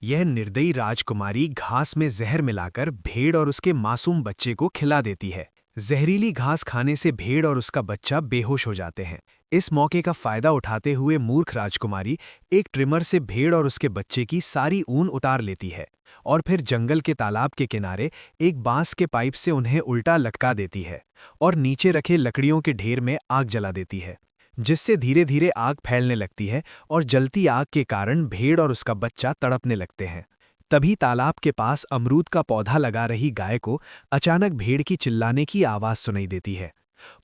यह निर्दयी राजकुमारी घास में जहर मिलाकर भेड़ और उसके मासूम बच्चे को खिला देती है। जहरीली घास खाने से भेड़ और उसका बच्चा बेहोश हो जाते हैं। इस मौके का फायदा उठाते हुए मूर्ख राजकुमारी एक ट्रिमर से भेड़ और उसके बच्चे की सारी ऊन उतार लेती है और फिर जंगल के तालाब के किनारे एक बांस के पाइप से उन्हें उल्टा लटका देती है और नीचे रखे लकड़ियों के ढेर में आग जला देती है, जिससे धीरे धीरे आग फैलने लगती है और जलती आग के कारण भेड़ और उसका बच्चा तड़पने लगते हैं। तभी तालाब के पास अमरूद का पौधा लगा रही गाय को अचानक भेड़ की चिल्लाने की आवाज़ सुनाई देती है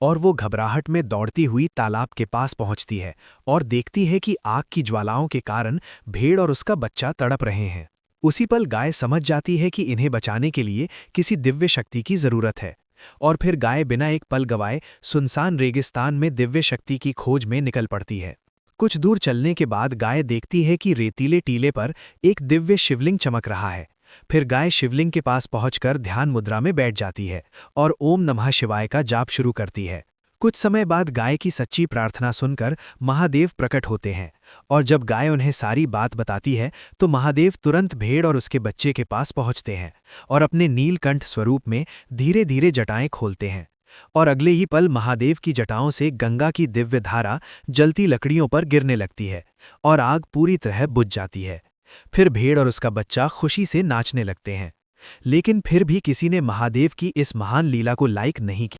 और वो घबराहट में दौड़ती हुई तालाब के पास पहुंचती है और देखती है कि आग की ज्वालाओं के कारण भेड़ और उसका बच्चा तड़प रहे हैं। उसी पल गाय समझ जाती है कि इन्हें बचाने के लिए किसी दिव्य शक्ति की ज़रूरत है और फिर गाय बिना एक पल गवाए सुनसान रेगिस्तान में दिव्य शक्ति की खोज में निकल पड़ती है। कुछ दूर चलने के बाद गाय देखती है कि रेतीले टीले पर एक दिव्य शिवलिंग चमक रहा है। फिर गाय शिवलिंग के पास पहुंचकर ध्यान मुद्रा में बैठ जाती है और ओम नमः शिवाय का जाप शुरू करती है। कुछ समय बाद गाय की सच्ची प्रार्थना सुनकर महादेव प्रकट होते हैं और जब गाय उन्हें सारी बात बताती है तो महादेव तुरंत भेड़ और उसके बच्चे के पास पहुंचते हैं और अपने नीलकंठ स्वरूप में धीरे धीरे जटाएं खोलते हैं और अगले ही पल महादेव की जटाओं से गंगा की दिव्य धारा जलती लकड़ियों पर गिरने लगती है और आग पूरी तरह बुझ जाती है। फिर भेड़ और उसका बच्चा खुशी से नाचने लगते हैं। लेकिन फिर भी किसी ने महादेव की इस महान लीला को लाइक नहीं किया।